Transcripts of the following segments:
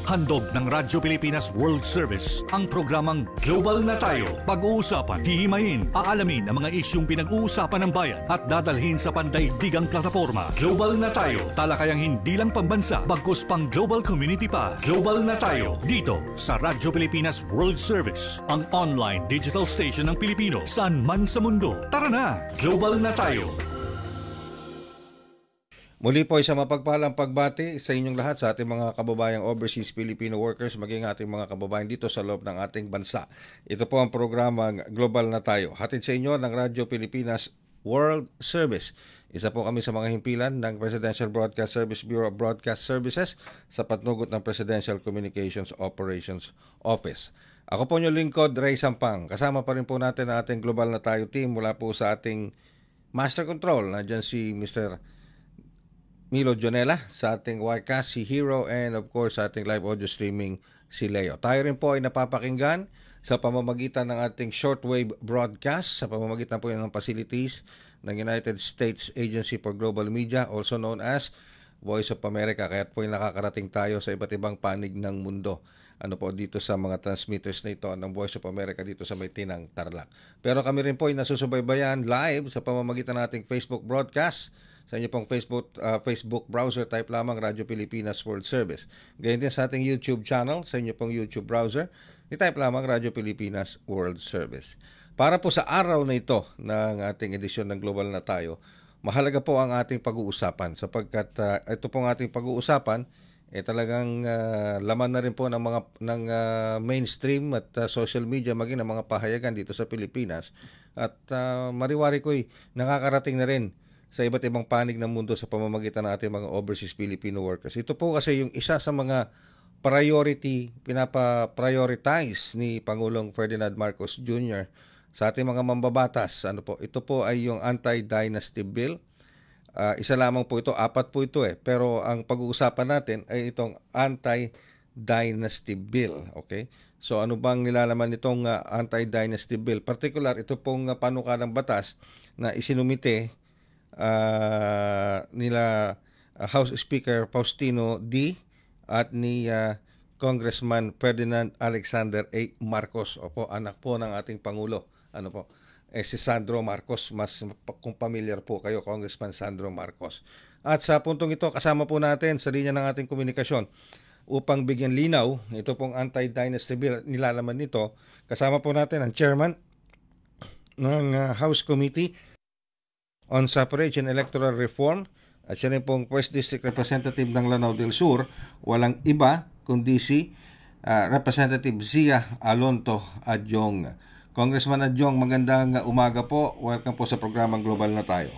Handog ng Radyo Pilipinas World Service ang programang Global na Tayo. Pag-uusapan, hihimayin, aalamin ang mga isyung pinag-uusapan ng bayan at dadalhin sa pandaigdigang plataforma. Global na Tayo, talakayang hindi lang pambansa, bagkus pang global community pa. Global na Tayo, dito sa Radyo Pilipinas World Service, ang online digital station ng Pilipino saan man sa mundo. Tara na, Global na Tayo! Muli po isang mapagpalang pagbati sa inyong lahat, sa ating mga kababayang overseas Filipino workers, maging ating mga kababayan dito sa loob ng ating bansa. Ito po ang programang Global na Tayo. Hatid sa inyo ng Radyo Pilipinas World Service. Isa po kami sa mga himpilan ng Presidential Broadcast Service Bureau of Broadcast Services sa patnugot ng Presidential Communications Operations Office. Ako po yung lingkod, Ray Sampang. Kasama pa rin po natin ang ating Global na Tayo team mula po sa ating Master Control. Nandiyan si Mr. Milo Jonela, sa ating Wirecast, si Hero, and of course sa ating live audio streaming, si Leo. Tayo rin po ay napapakinggan sa pamamagitan ng ating shortwave broadcast, sa pamamagitan po ng facilities ng United States Agency for Global Media, also known as Voice of America. Kaya po ay nakakarating tayo sa iba't ibang panig ng mundo. Ano po dito sa mga transmitters na ito ng Voice of America dito sa may Tinang, Tarlac. Pero kami rin po ay nasusubaybayan live sa pamamagitan ng ating Facebook broadcast. Sa inyo pong Facebook browser, type lamang Radyo Pilipinas World Service. Ganyan din sa ating YouTube channel, sa inyo pong YouTube browser, i-type lamang Radyo Pilipinas World Service. Para po sa araw na ito ng ating edisyon ng Global na Tayo, mahalaga po ang ating pag-uusapan sapagkat ito pong ating pag-uusapan talagang laman na rin po ng mainstream at social media, maging ng mga pahayagan dito sa Pilipinas. At mariwari ko'y nakakarating na rin sa iba't ibang panig ng mundo sa pamamagitan ng ating mga overseas Filipino workers. Ito po kasi yung isa sa mga pinapa-prioritize ni Pangulong Ferdinand Marcos Jr. sa ating mga mambabatas. Ito po ay yung anti-dynasty bill. Isa lamang po ito, apat po ito pero ang pag-uusapan natin ay itong anti-dynasty bill. Okay? So ano bang nilalaman nitong anti-dynasty bill? Particular, ito pong panukalang batas na isinumite nila House Speaker Faustino D. at ni Congressman Ferdinand Alexander A. Marcos. Opo, anak po ng ating Pangulo. Si Sandro Marcos. Mas kung familiar po kayo, Congressman Sandro Marcos. At sa puntong ito, kasama po natin sa linya ng ating komunikasyon upang bigyan linaw ito pong anti-dynasty bill, nilalaman nito. Kasama po natin ang chairman ng House Committee on Suffrage and Electoral Reform at siya rin pong First District Representative ng Lanao del Sur, walang iba kundi si Representative Zia Alonto Adjong. Congressman Adjong, magandang umaga po. Welcome po sa programang Global na Tayo.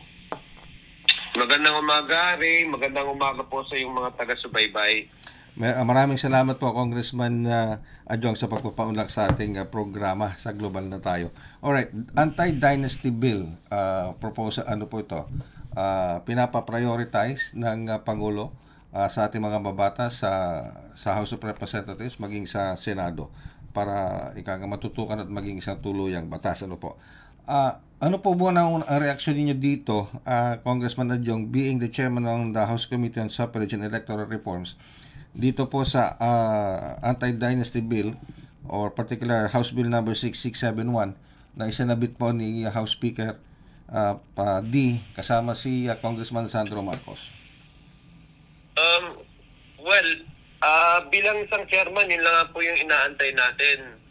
Magandang umaga, Ray. Magandang umaga po sa iyong mga taga-subaybay. Maraming salamat po, Congressman Adjong, sa pagpapaunlak sa ating programa sa Global na Tayo. Alright, anti-dynasty bill proposal, po ito? Pinapa-prioritize ng Pangulo sa ating mga mabatas sa House of Representatives maging sa Senado para matutukan at maging isang tuluyang batas. Ano po muna ang reaksyon ninyo dito, Congressman Adjong, being the chairman ng the House Committee on Suffrage and Electoral Reforms, dito po sa anti-dynasty bill or particular House Bill number 6671 na isinabit po ni House Speaker D kasama si Congressman Sandro Marcos? Bilang isang chairman, yun lang po yung inaantay natin.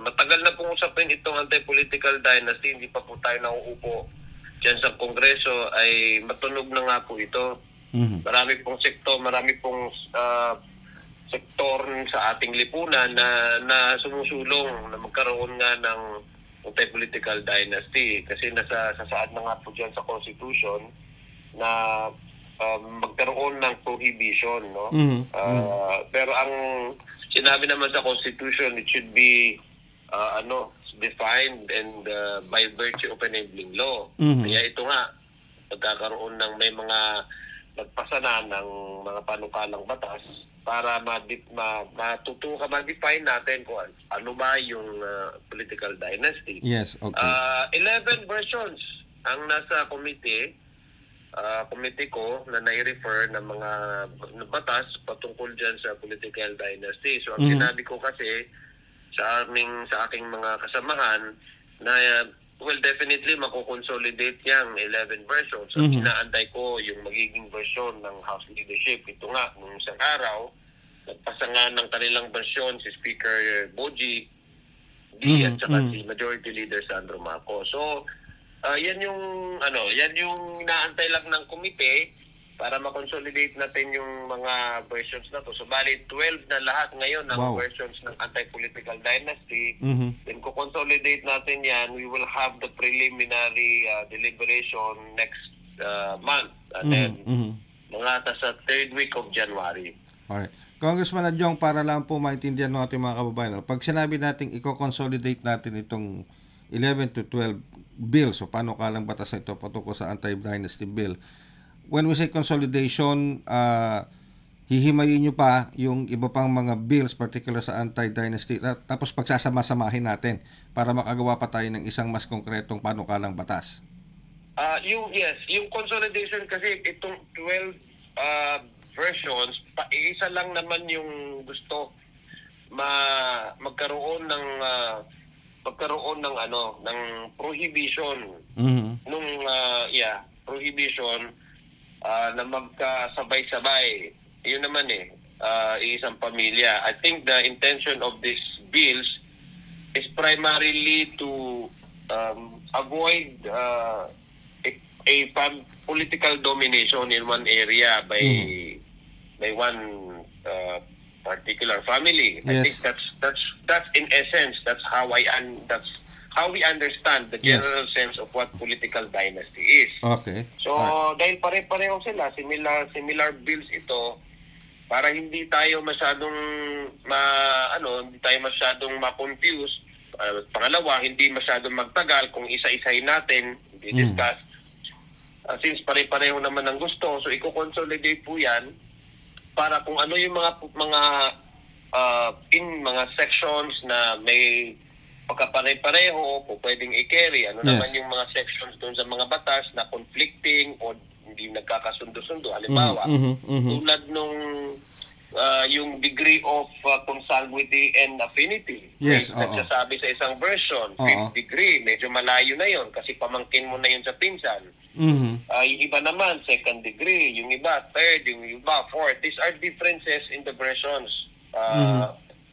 Matagal na pong usapin itong anti-political dynasty, hindi pa po tayo nauupo dyan sa Kongreso, ay matunog na nga po ito. Mm-hmm. Marami pong sektor sa ating lipunan na sumusulong na magkaroon nga ng anti-political dynasty kasi sasaad na nga po dyan sa Constitution na magkaroon ng prohibition, no? Mm-hmm. Pero ang sinabi naman sa Constitution, it should be defined and by virtue of enabling law. Mm-hmm. Kaya ito nga, magkakaroon ng may mga nagpasa na ng mga panukalang batas para ma-define natin kung ano ba yung political dynasty. Yes, okay. 11 versions ang nasa committee. committee ko na nai-refer ng mga batas patungkol dyan sa political dynasty. So ang sinabi ko kasi sa aking mga kasamahan na well, definitely mako-consolidate yang 11 versions. So inaantay ko yung magiging version ng House leadership. Ito nga, nung isang araw, nagpasa nga ng kanilang version si Speaker Boji D at saka si Majority Leader Sandro Marcos. So yan yung inaantay lang ng komite para ma-consolidate natin yung mga versions na to. So bali 12 na lahat ngayon ng versions ng anti-political dynasty. Then ko-consolidate natin yan, we will have the preliminary deliberation next month. And then mga sa 3rd week of January. Alright. Congressman Adjong, para lang po maintindihan ng ating mga kababayan, pag sinabi natin i-consolidate natin itong 11 to 12 bills, so paano kalang batas na ito patungkol sa anti-dynasty bill, when we say consolidation, hihimayin nyo pa yung iba pang mga bills, particular sa anti-dynasty, tapos pagsasama-samahin natin para makagawa pa tayo ng isang mas konkretong panukalang batas. Yung consolidation kasi itong 12 versions, isa lang naman yung gusto magkaroon ng prohibition prohibition na magkasabay-sabay. Yun naman isang pamilya. I think the intention of these bills is primarily to avoid a political domination in one area by one particular family. Yes. I think that's in essence that's how we understand the general sense of what political dynasty is. Okay. So dahil pare-pareho sila, similar bills ito, para hindi tayo masyadong ma-confuse. Pangalawa, hindi masyadong magtagal kung isa-isahin natin, discuss. Since pare-pareho naman ang gusto, so i-consolidate po 'yan para kung ano yung mga sections na may pagkapare-pareho o pwedeng i-carry. Naman yung mga sections doon sa mga batas na conflicting o hindi nagkakasundo-sundo. Halimbawa, tulad nung yung degree of consanguinity and affinity. Yes, nagsasabi sa isang version, 5th degree, medyo malayo na yon kasi pamangkin mo na yun sa pinsan. Yung iba naman, 2nd degree, yung iba, 3rd, yung iba, 4th. These are differences in the versions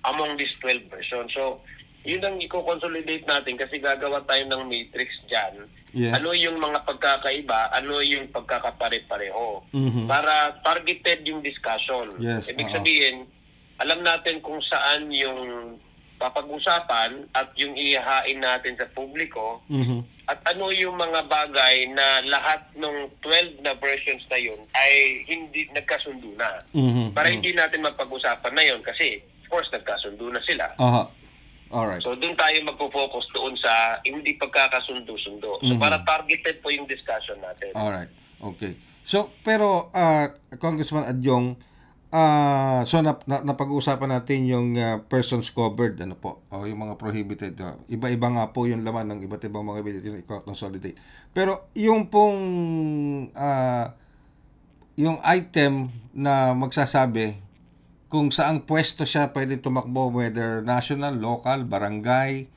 among these 12 versions. So, yun ang i-consolidate natin kasi gagawa tayo ng matrix dyan. Yes. Ano yung mga pagkakaiba, ano yung pagkakapare-pareho. Para targeted yung discussion. Yes. Ibig sabihin, alam natin kung saan yung papag-usapan at yung ihahain natin sa publiko at ano yung mga bagay na lahat ng 12 na versions na yun ay hindi nagkasundo na. Para hindi natin mapag-usapan na yun kasi of course nagkasundo na sila. Alright. So doon tayo magpo-focus doon sa hindi pagkakasundo-sundo. So para targeted po yung discussion natin. Alright. Okay. So pero Congressman Adjong, so napag-uusapan natin yung persons covered o yung mga prohibited. Iba-iba nga po yung laman ng iba't ibang mga bill yung i-consolidate. Pero yung pong yung item na magsasabi kung saang pwesto siya pwede tumakbo, whether national, local, barangay,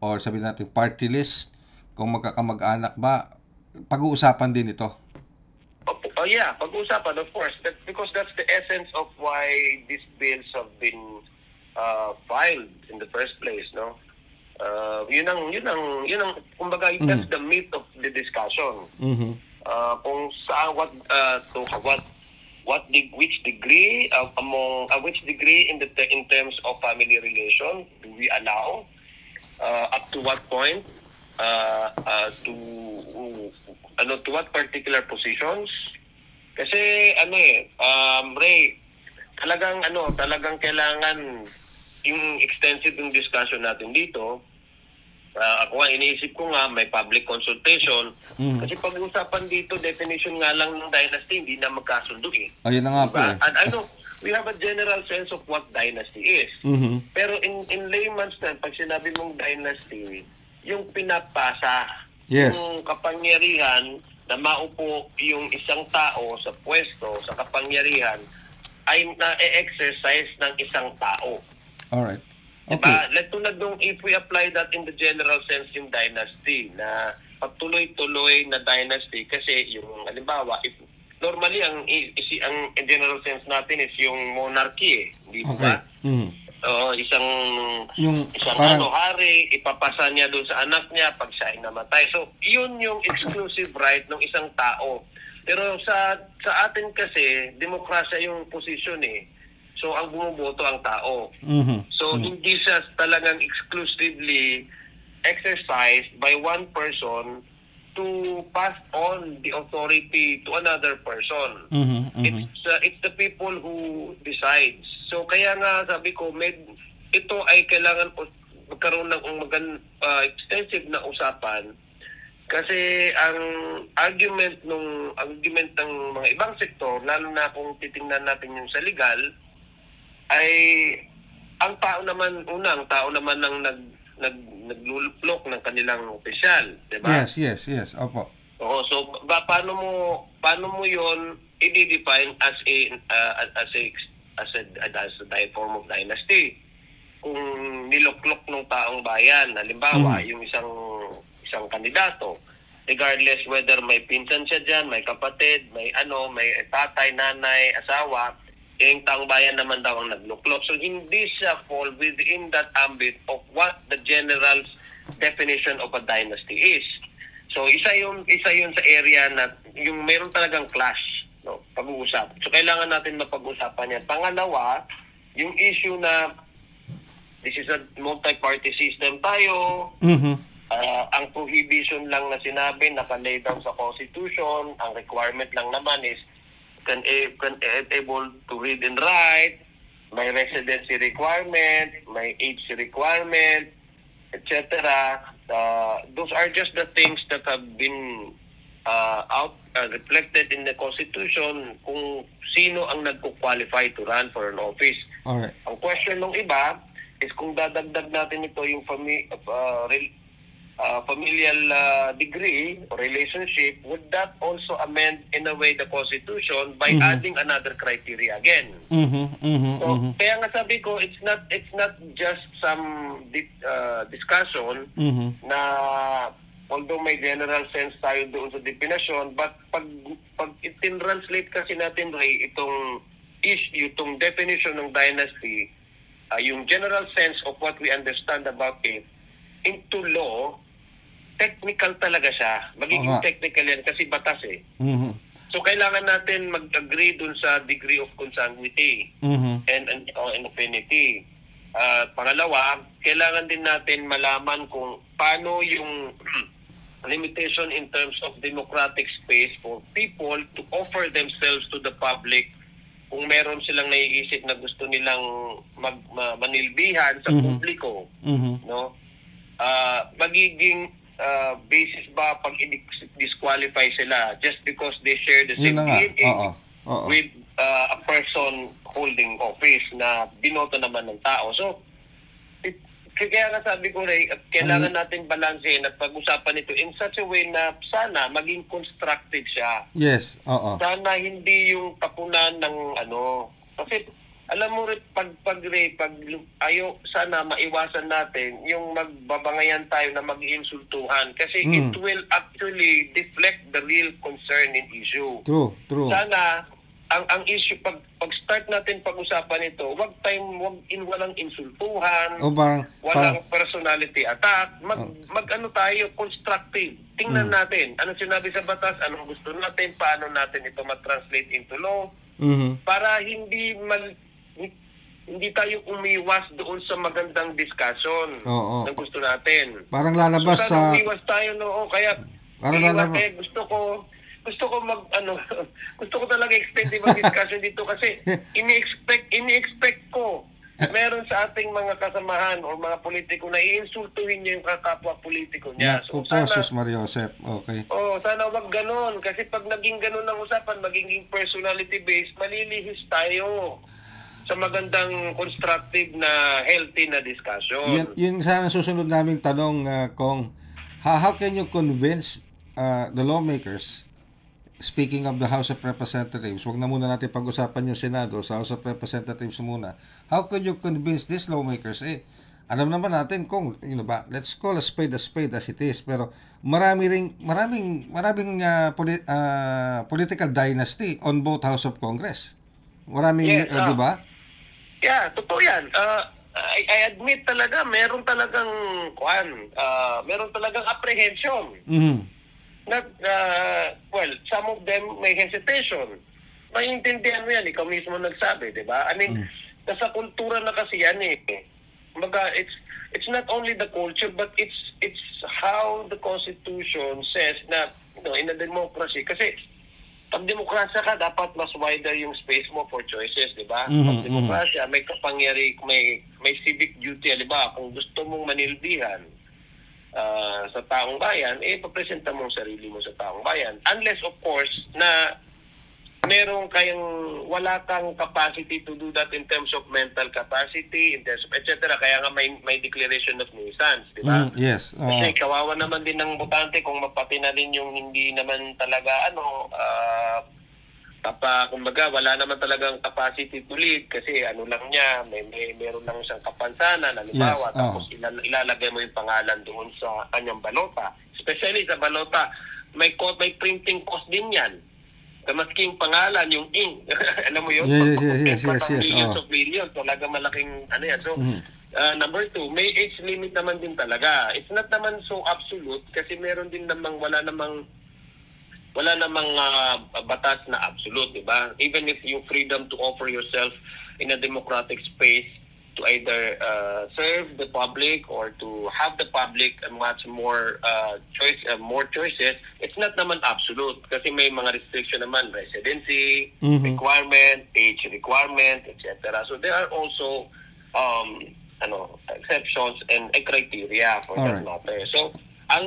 or sabihin natin party list, kung magkakamag-anak ba, pag-uusapan din ito. Yeah, pag-uusapan, of course, because that's the essence of why these bills have been filed in the first place, no? Yun ang kumbaga, that's the meat of the discussion. Kung saan which degree which degree in terms of family relation do we allow, up to what point, to what particular positions. Kasi Ray, talagang kailangan yung extensive yung discussion natin dito. Ako nga, iniisip ko nga, may public consultation. Kasi pag-usapan dito, definition nga lang ng dynasty, hindi na magkasundo Ayun na nga po. And we have a general sense of what dynasty is. Pero in layman's terms, pag sinabi mong dynasty, yung pinapasa, yes, yung kapangyarihan na maupo yung isang tao sa pwesto, sa kapangyarihan, ay na-exercise ng isang tao. Alright. Okay. Diba? Tulad nung if we apply that in the general sense yung dynasty, na patuloy-tuloy na dynasty, kasi yung, halimbawa, if normally, ang general sense natin is yung monarchy, di ba? Isang parang hari, ipapasa niya doon sa anak niya pag siya ay namatay. So, yun yung exclusive right ng isang tao. Pero sa atin kasi, demokrasya yung position eh. So, ang bumuboto ang tao. So, hindi siya talagang exclusively exercised by one person to pass on the authority to another person. It's the people who decides. So, kaya nga sabi ko, ito ay kailangan magkaroon ng extensive na usapan. Kasi ang argument ng mga ibang sektor, lalo na kung titingnan natin yung sa legal, ay ang tao naman ang nagluluplok ng kanilang opisyal, 'di ba? Yes. Opo. Oo, so paano mo 'yon i-define as a form of dynasty? Kung niluklok ng taong bayan, halimbawa, yung isang kandidato, regardless whether may pinsan siya dyan, may kapatid, may tatay, nanay, asawa, yung taong bayan naman daw ang nagluklok. So, hindi siya fall within that ambit of what the general definition of a dynasty is. So, isa yun sa area na yung meron talagang clash, no, pag-uusap. So, kailangan natin mapag-usapan yan. Pangalawa, yung issue na this is a multi-party system tayo, ang prohibition lang na sinabi, nakalay down sa Constitution, ang requirement lang naman is can able to read and write, may residency requirement, may age requirement, etc. Those are just the things that have been reflected in the Constitution kung sino ang nagko-qualify to run for an office. Alright. Ang question ng iba is kung dadagdag natin ito yung familial degree or relationship, would that also amend in a way the Constitution by adding another criteria again? Kaya nga sabi ko, it's not just some discussion na although may general sense tayo doon sa definition, but pag itin-translate kasi natin, Ray, itong definition ng dynasty, yung general sense of what we understand about it into law, technical talaga siya. Magiging technical yan kasi batas eh. So, kailangan natin mag-agree dun sa degree of consanguinity and affinity. Pangalawa, kailangan din natin malaman kung paano yung limitation in terms of democratic space for people to offer themselves to the public kung meron silang naiisip na gusto nilang manilbihan sa publiko. No? Magiging basis ba pag disqualify sila just because they share the same DNA with a person holding office na binoto naman ng tao. So, kaya nga sabi ko, Ray, kailangan natin balansehin at pag-usapan ito in such a way na sana maging constructive siya. Yes, Sana hindi yung tapunan ng kasi alam mo rin, sana maiwasan natin yung magbabangayan tayo na mag-iinsultuhan kasi it will actually deflect the real concern in issue. True. Sana, ang issue, pag start natin pag-usapan ito, walang insultuhan, walang personality attack, tayo, constructive. Tingnan natin, anong sinabi sa batas, anong gusto natin, paano natin ito ma-translate into law, para hindi tayo umiwas doon sa magandang discussion na gusto natin. Parang lalabas so, umiwas tayo, kaya gusto ko talaga extend yung discussion dito kasi ini-expect ko meron sa ating mga kasamahan o mga politiko na iinsultuhin niya yung kapwa politiko niya. So, sana, Mariosep. Okay. Sana wag ganon. Kasi pag naging ganon ang usapan, magiging personality-based, malilihis tayo sa magandang constructive na healthy na discussion. Yun sana susunod naming tanong, Kong. How can you convince the lawmakers speaking of the House of Representatives, wag na muna natin pag-usapan yung Senado, sa House of Representatives muna. How could you convince these lawmakers? Alam naman natin kung, let's call a spade as it is, pero maraming political dynasty on both House of Congress. Maraming, di ba? Yeah, totoo yan. I admit talaga, meron talagang apprehension. Not, some of them may hesitation. Maintindihan mo yan, ikaw mismo nagsabi, di ba? I mean, nasa kultura na kasi yan Kumbaga, it's not only the culture, but it's how the Constitution says na in a democracy. Kasi pag demokrasya ka, dapat mas wider yung space mo for choices, di ba? Pag demokrasya, may may civic duty, di ba? Kung gusto mong manilbihan sa taong bayan, papresenta mo ang sarili mo sa taong bayan. Unless, of course, na wala kang capacity to do that in terms of mental capacity, in terms of etc. Kaya nga may declaration of nuisance, di ba? Yes. Kasi kawawa naman din ng botante kung mapatinalin yung hindi naman talaga kumbaga wala naman talagang capacity to lead kasi lang niya, meron lang siyang kapansanan, halimbawa, tapos ilalagay mo yung pangalan doon sa kanyang balota. Especially sa balota, may printing cost din yan. Masking pangalan, yung ink. Alam mo yun? Yes. Millions of millions. Talaga malaking yan. So, number 2, may age limit naman din talaga. It's not naman so absolute kasi meron din namang wala namang batas na absolute, di ba? Even if you freedom to offer yourself in a democratic space to either serve the public or to have the public much more choices, it's not naman absolute kasi may mga restriction naman, residency requirement, age requirement, etc. So there are also exceptions and criteria for that matter. So ang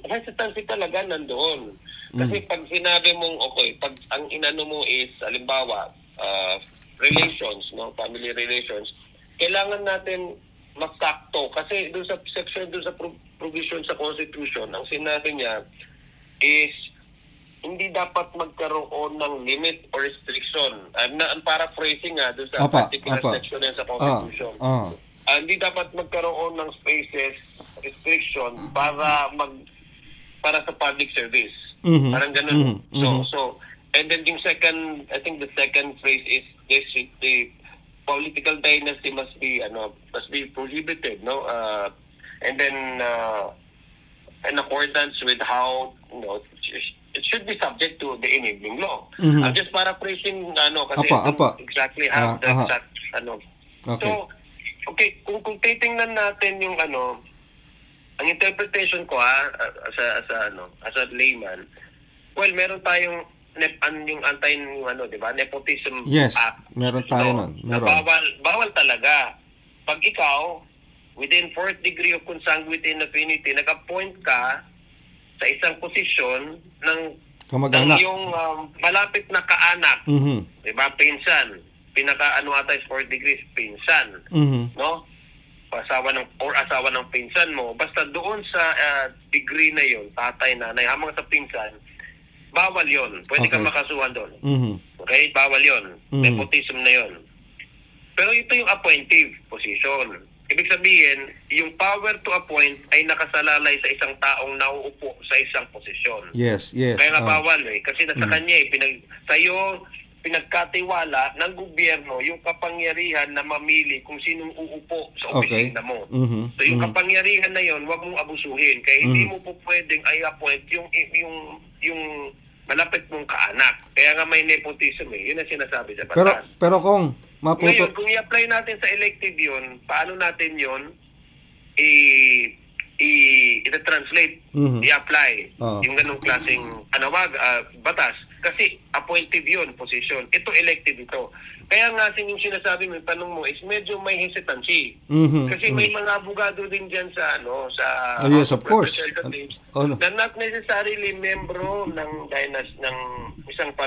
hesitancy talaga nandoon. Kasi pag sinabi mong pag ang inano mo is halimbawa relations, family relations, kailangan natin masakto kasi doon sa section, doon sa provision sa Constitution, ang sinabi niya is hindi dapat magkaroon ng limit or restriction. Ang paraphrasing doon sa particular section sa Constitution. Hindi dapat magkaroon ng spaces, restriction para sa public service. Parang ganun. So and then yung second, I think the second phrase is the political dynasty must be prohibited, and then in accordance with how it should be subject to the enabling law. I'm just paraphrasing kasi exactly how that Okay. So kung titingnan natin yung ang interpretation ko as a layman, meron tayong yung di ba, Nepotism Act. Meron tayo nun. Bawal talaga. Pag ikaw, within 4th degree of consanguine affinity, nag-appoint ka sa isang posisyon ng yung malapit na kaanak, di ba, pinsan. Pinaka-ata is 4th degree, pinsan. No? Asawa ng pinsan mo. Basta doon sa degree na yon, tatay, nanay, hamang sa pinsan, bawal yon. Pwede kang makasuhan doon. Okay? Bawal yon. Nepotism na yon. Pero ito yung appointive position. Ibig sabihin, yung power to appoint ay nakasalalay sa isang taong nauupo sa isang posisyon. Yes. Kaya nga bawal kasi nasa kanya sa'yo pinagkatiwala ng gobyerno yung kapangyarihan na mamili kung sinong uupo sa opisina mo. So yung kapangyarihan na yon, wag mong abusuhin. Kaya hindi mo po pwedeng i-appoint yung malapit mong kaanak. Kaya nga may nepotism yun ang sinasabi sa batas. Pero kung ngayon, kung i-apply natin sa elective yun, paano natin yun i-translate, i-apply yung ganung klaseng batas? Kasi appointive yun, position. Ito elective ito. Kaya nga yung sinasabi mo, yung tanong mo is medyo may hesitancy. Kasi may mga abogado din dyan sa yes, of course. Na not necessarily membro ng isang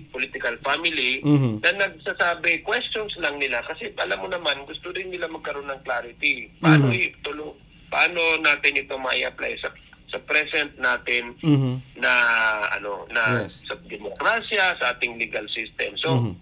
political family, na nagsasabi, questions lang nila. Kasi alam mo naman, gusto rin nila magkaroon ng clarity. Paano natin ito ma-apply sa sa present natin Mhm. na Yes. sa demokrasya, sa ating legal system. So Mhm.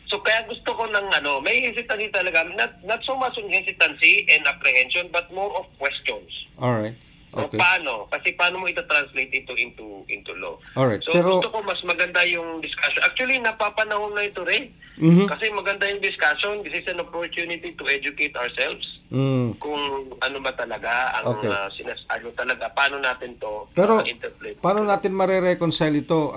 so kaya gusto ko ng may hesitancy talaga, not so much on hesitancy and apprehension but more of questions. All right. So, Okay. paano? Kasi paano mo ita-translate ito into law? Alright. So Pero gusto ko mas maganda yung discussion. Actually, napapanahon na ito rin. Mhm. Kasi maganda yung discussion. This is an opportunity to educate ourselves Mm. kung ano ba talaga ang Okay. talaga, paano natin to Pero interpret. paano natin mare-reconcile ito,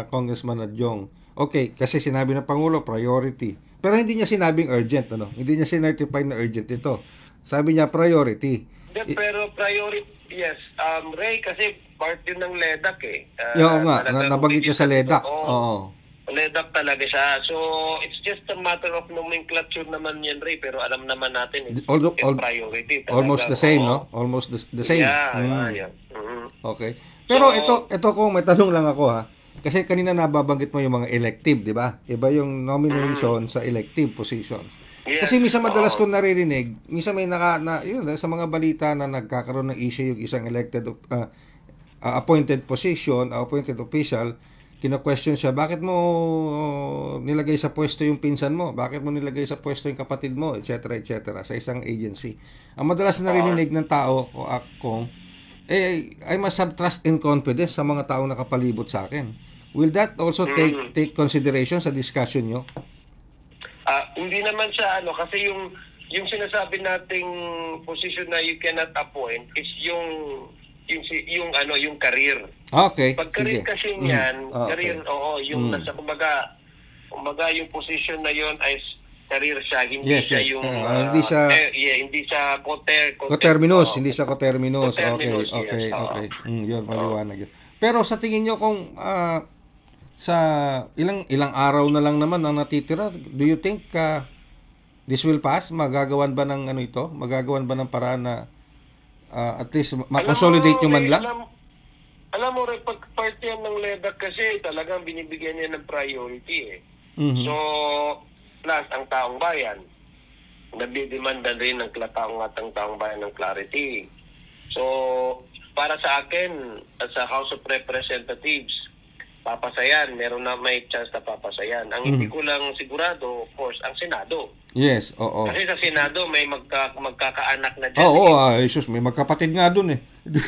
Congressman Adjong? Okay, kasi sinabi ng Pangulo priority. Pero hindi niya sinabing urgent, ano? Hindi niya sinertify na urgent ito. Sabi niya priority. Pero priority, yes. Ray, kasi part yun ng LEDAC eh. Oo nga, Talagang nabanggit niya sa LEDAC. Oo. Oo. LEDAC talaga siya. So, it's just a matter of nomenclature naman yan, Ray. Pero alam naman natin, it's priority. Talaga. Almost the same, Oo. no? Almost the same. Yeah, yeah. Mhm. Okay. Pero So, ito kung may tanong lang ako ha. Kasi kanina nababanggit mo yung mga elective, di ba? Iba yung nomination sa elective positions. yes. Kasi minsan madalas Oo. kong naririnig, minsan may yun, sa mga balita na nagkakaroon ng issue yung isang elected appointed position, appointed official, kina-question siya, bakit mo nilagay sa pwesto yung pinsan mo? Bakit mo nilagay sa pwesto yung kapatid mo? Etc. sa isang agency. Ang madalas narinig ng tao kung I must have trust and confidence sa mga taong nakapalibot sa akin. Will that also take consideration sa discussion nyo? Hindi naman siya kasi yung sinasabi nating position na you cannot appoint is yung career. Okay. Pag career Sige. kasi niyan, Okay. career, yung nasa kumbaga yung position na yon ay career siya, hindi Yes, siya yes. yung Hindi siya coterminous. hindi siya coterminous. Coterminous, Okay. yes. Yun, maliwanag yun. Pero sa tingin nyo kung sa ilang araw na lang naman ang natitira, do you think this will pass? Magagawan ba ng ito? Magagawan ba ng paraan na at least ma-consolidate nyo man lang? Alam mo, pag part yan ng LEDAC kasi talagang binibigyan niya ng priority eh. Mhm. So, plus ang taong bayan, nagdidemanda rin ng taong bayan ng clarity. So, para sa akin, sa House of Representatives, papasayan, may chance na papasayan. Ang hindi ko lang sigurado, of course, ang Senado. Yes, oo. Kasi sa Senado, may magkakaanak na dyan. Oo, Jesus, may magkapatid nga dun eh.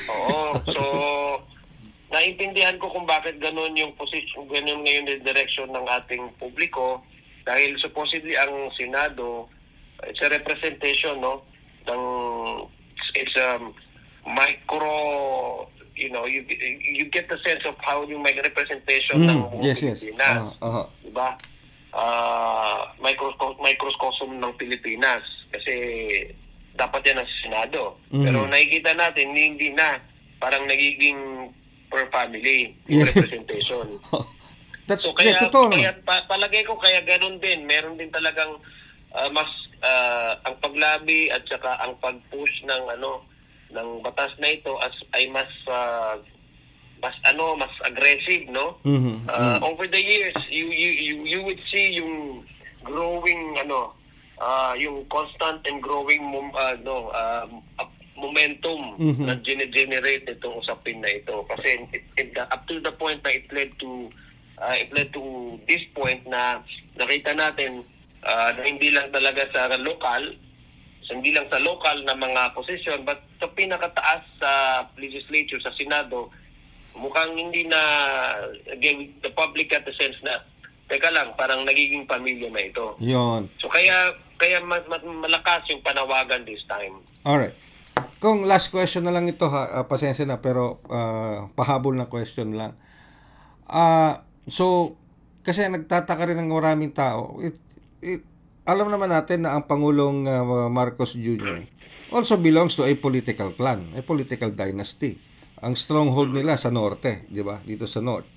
Oo, so naintindihan ko kung bakit ganun yung position, ganun ngayon yung direction ng ating publiko dahil supposedly ang Senado, it's a representation, no, it's micro, you get the sense of how yung may representation ng buong Pilipinas. Diba? Microcosm ng Pilipinas kasi dapat yan sa Senado. Pero nakikita natin, hindi na. Parang nagiging per family representation. That's, so kaya totoo. Palagay ko kaya ganun din. Meron din talagang mas ang paglabi at saka ang pag-push ng batas na ito ay mas aggressive, no? Over the years you would see yung growing yung constant and growing momentum na generate itong usapin na ito kasi up to the point na it led to this point na nakita natin na hindi lang talaga sa lokal na mga posisyon but sa pinakataas sa legislature, sa Senado, mukhang hindi na again the public at the sense na teka lang, parang nagiging pamilya na ito. Yun. So kaya malakas yung panawagan this time. Alright. Kung last question na lang ito pasensya na pero pahabol na question lang. So kasi nagtataka rin ng maraming tao. Alam naman natin na ang Pangulong Marcos Jr. also belongs to a political clan, a political dynasty. Ang stronghold nila sa norte, di ba? Dito sa north.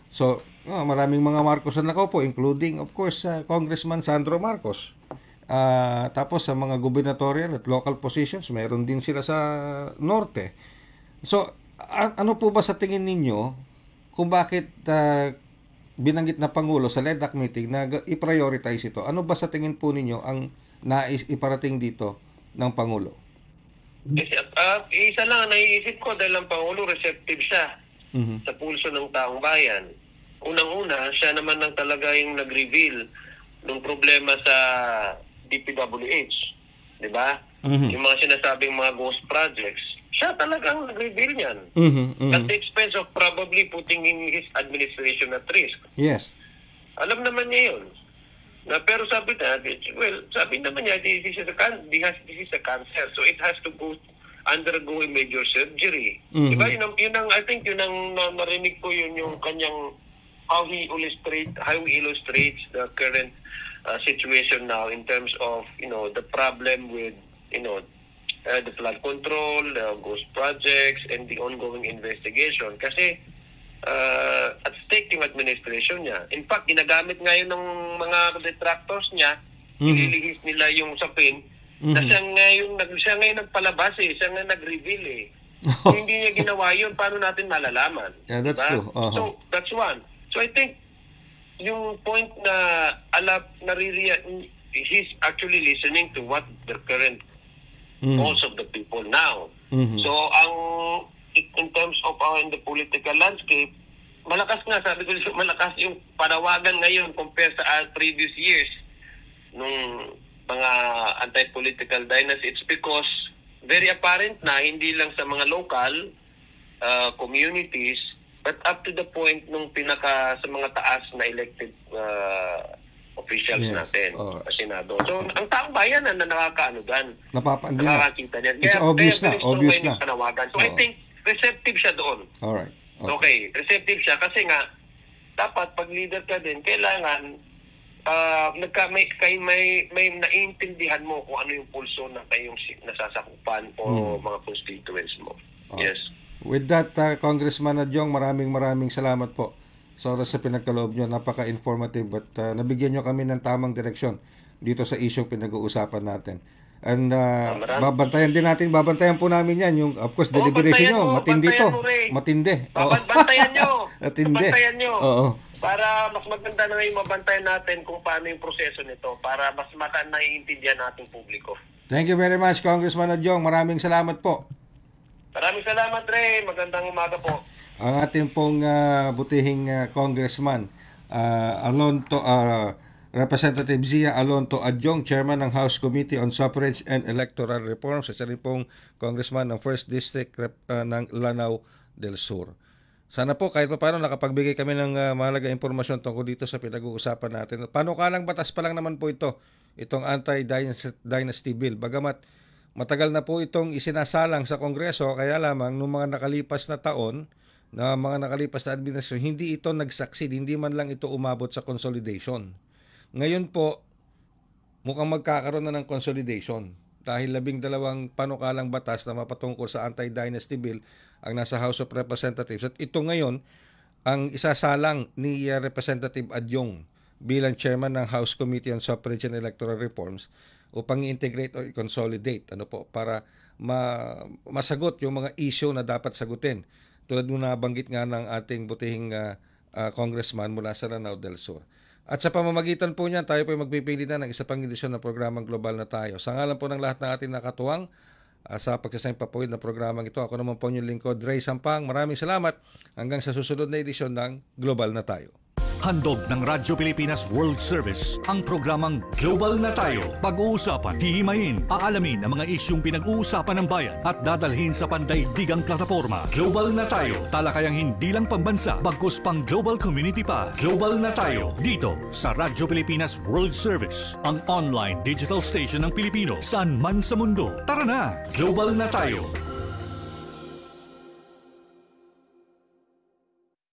So, maraming mga Marcos na nakaupo, including, of course, Congressman Sandro Marcos. Tapos, sa mga gubernatorial at local positions, meron din sila sa norte. So, ano po ba sa tingin ninyo kung bakit binanggit na Pangulo sa LEDAC meeting na i-prioritize ito? Ano ba sa tingin po ninyo ang nais iparating dito ng Pangulo? Kasi, isa lang ang naiisip ko dahil ang Pangulo receptive siya sa pulso ng taong bayan. Unang-una, siya naman ang talaga yung nag-reveal ng problema sa DPWH. Di ba? Yung mga sinasabing mga ghost projects, siya talagang nag-reveal niyan. At the expense of probably putting in his administration at risk. Yes. Alam naman niya yun. Pero sabi naman niya, this is a cancer. So it has to undergo a major surgery. Diba? Yun ang, I think yun ang narinig ko, yun yung kanyang how he illustrates the current situation now in terms of, the problem with, the flood control, the ghost projects, and the ongoing investigation. Kasi at stake yung administration niya. In fact, ginagamit ngayon ng mga detractors niya, ililihis nila yung sapin, na siya ngayon nagpalabas siya nga nag-reveal Kung hindi niya ginawa yun, paano natin malalaman? Yeah, that's true. So, that's one. So, I think, yung point na he's actually listening to what the current goals of the people now. So, in terms of in the political landscape, malakas nga, sabi ko, malakas yung panawagan ngayon compared sa previous years nung mga anti-political dynasty. It's because very apparent na hindi lang sa mga local communities, but up to the point nung sa mga taas na elected officials natin sa Senado. So, ang taong bayan na nakakaanodan. Napapandi na. Nakakakita niyan. It's obvious na. Obvious na. So, I think receptive siya doon. Alright. Okay, receptive siya. Kasi nga, dapat pag leader ka din, kailangan may naiintindihan mo kung ano yung pulso na kayong nasasakupan o mga constituents mo. Yes. With that, Congressman Adyong, maraming salamat po sa oras sa pinagkaloob nyo. Napaka-informative at nabigyan nyo kami ng tamang direksyon dito sa isyong pinag-uusapan natin. And babantayan po namin yan. Yung, of course, deliberation nyo, matindi to. Matindi. Bantayan nyo. Matindi. Bantayan nyo. Oo. Para mas maganda na ngayon mabantayan natin kung paano yung proseso nito para mas naiintindihan nating publiko. Thank you very much, Congressman Adyong. Maraming salamat po. Maraming salamat, Ray. Magandang umaga po. Ang ating pong butihing congressman, Representative Zia Alonto Adyong, Chairman ng House Committee on Suffrage and Electoral Reforms, isa rin pong congressman ng 1st District ng Lanao del Sur. Sana po kahit paano nakapagbigay kami ng mahalaga impormasyon tungkol dito sa pinag-uusapan natin. Panukalang batas pa lang naman po itong anti-dynasty bill. Bagamat matagal na po itong isinasalang sa Kongreso, kaya lamang nung mga nakalipas na taon, na mga nakalipas na administrasyon, hindi ito nag-succeed, hindi man lang ito umabot sa consolidation. Ngayon po, mukhang magkakaroon na ng consolidation dahil 12 panukalang batas na mapatungkol sa anti-dynasty bill ang nasa House of Representatives. At ito ngayon, ang isasalang ni Representative Adyong bilang Chairman ng House Committee on Suffrage and Electoral Reforms upang i-integrate o i-consolidate para masagot yung mga issue na dapat sagutin. Tulad nung nabanggit nga ng ating butihing congressman mula sa Lanao del Sur. At sa pamamagitan po niyan, tayo po ay magpipili na ng isa pang edisyon ng programang Global na Tayo. Sa ngalan po ng lahat ng ating nakatuwang sa pagsasayang papawid na programang ito, ako naman po yung lingkod, Ray Sampang. Maraming salamat hanggang sa susunod na edisyon ng Global na Tayo. Handog ng Radyo Pilipinas World Service ang programang Global na Tayo. Pag-uusapan, hihimayin, aalamin ang mga isyung pinag-uusapan ng bayan at dadalhin sa pandaigdigang plataforma. Global na Tayo, talakayang hindi lang pambansa, bagkus pang global community pa. Global na Tayo, dito sa Radyo Pilipinas World Service, ang online digital station ng Pilipino saan man sa mundo. Tara na, Global na Tayo.